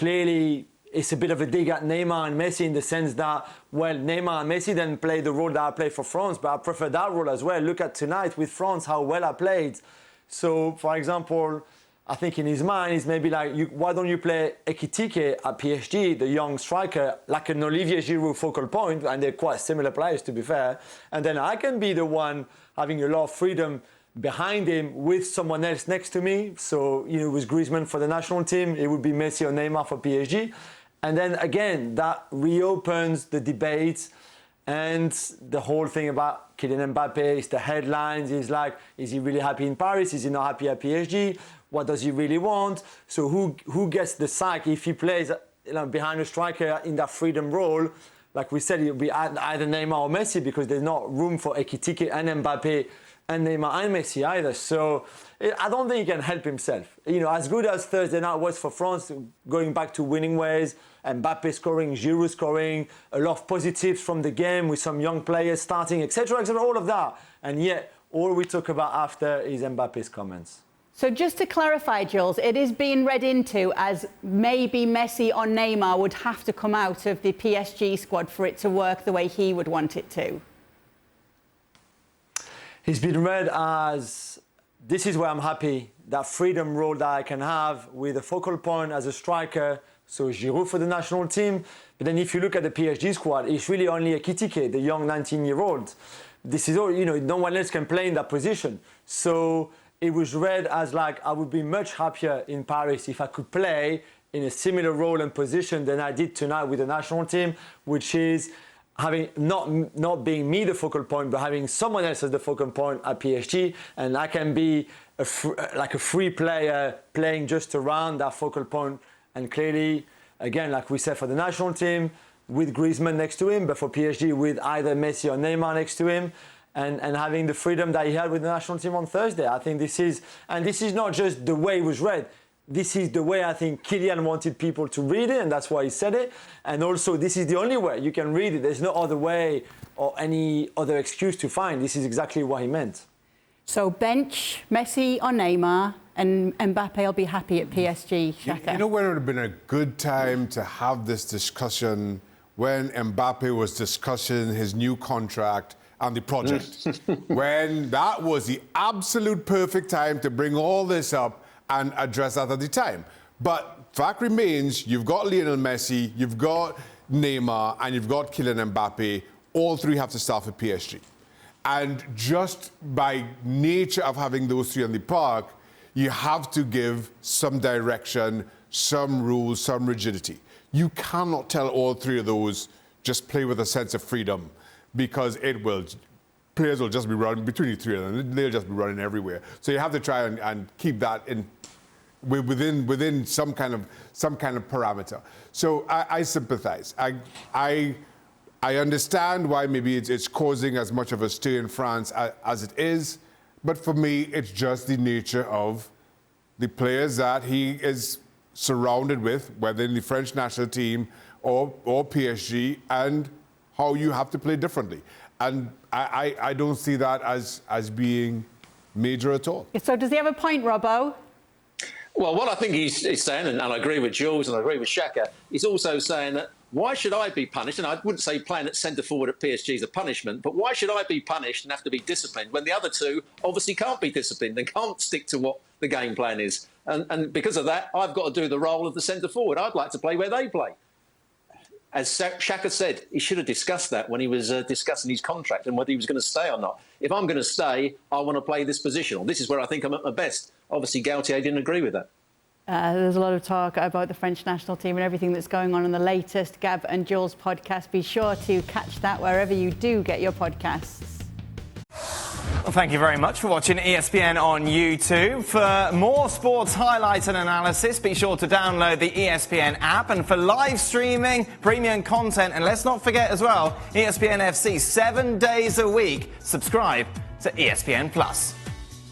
clearly it's a bit of a dig at Neymar and Messi in the sense that, well, Neymar and Messi didn't play the role that I played for France, but I prefer that role as well. Look at tonight with France, how well I played. So, for example, I think in his mind, he's maybe like, why don't you play Ekitike at PSG, the young striker, like an Olivier Giroud focal point, and they're quite similar players, to be fair. And then I can be the one having a lot of freedom behind him with someone else next to me. So, with Griezmann for the national team, it would be Messi or Neymar for PSG. And then again, that reopens the debates and the whole thing about Kylian Mbappe, is the headlines, is like, is he really happy in Paris? Is he not happy at PSG? What does he really want? So who gets the sack if he plays behind a striker in that freedom role? Like we said, it'll be either Neymar or Messi because there's not room for Ekitike and Mbappe and Neymar and Messi either. So I don't think he can help himself. As good as Thursday night was for France, going back to winning ways, Mbappe scoring, Giroud scoring, a lot of positives from the game with some young players starting, etc., all of that. And yet, all we talk about after is Mbappe's comments. So just to clarify, Jules, it is being read into as maybe Messi or Neymar would have to come out of the PSG squad for it to work the way he would want it to. He's been read as, this is where I'm happy, that freedom role that I can have with a focal point as a striker, so Giroud for the national team. But then if you look at the PSG squad, it's really only Ekitike, the young 19-year-old. This is all, no one else can play in that position. So it was read as like, I would be much happier in Paris if I could play in a similar role and position than I did tonight with the national team, which is having not being me the focal point, but having someone else as the focal point at PSG, and I can be like a free player playing just around that focal point. And clearly, again, like we said for the national team, with Griezmann next to him, but for PSG with either Messi or Neymar next to him, and having the freedom that he had with the national team on Thursday. I think this is not just the way it was read. This is the way I think Kylian wanted people to read it, and that's why he said it. And also, this is the only way you can read it. There's no other way or any other excuse to find. This is exactly what he meant. So bench Messi or Neymar, and Mbappe will be happy at PSG, Shaka. You know when it would have been a good time to have this discussion? When Mbappe was discussing his new contract and the project. When that was the absolute perfect time to bring all this up and address that at the time. But fact remains, you've got Lionel Messi, you've got Neymar, and you've got Kylian Mbappe. All three have to start for PSG. And just by nature of having those three on the park, you have to give some direction, some rules, some rigidity. You cannot tell all three of those just play with a sense of freedom, because players will just be running between the three of them. They'll just be running everywhere. So you have to try and keep that within some kind of parameter. So I sympathize. I understand why maybe it's causing as much of a stir in France as it is, but for me, it's just the nature of the players that he is surrounded with, whether in the French national team or PSG, and how you have to play differently. And I don't see that as being major at all. So does he have a point, Robbo? Well, what I think he's saying, and I agree with Jules and I agree with Shaka, he's also saying that why should I be punished? And I wouldn't say playing at centre-forward at PSG is a punishment, but why should I be punished and have to be disciplined when the other two obviously can't be disciplined and can't stick to what the game plan is? And because of that, I've got to do the role of the centre-forward. I'd like to play where they play. As Shaka said, he should have discussed that when he was discussing his contract and whether he was going to stay or not. If I'm going to stay, I want to play this position, or this is where I think I'm at my best. Obviously, Gaultier didn't agree with that. There's a lot of talk about the French national team and everything that's going on in the latest Gab and Jules podcast. Be sure to catch that wherever you do get your podcasts. Well, thank you very much for watching ESPN on YouTube. For more sports highlights and analysis, be sure to download the ESPN app. And for live streaming, premium content, and let's not forget as well, ESPN FC 7 days a week. Subscribe to ESPN+.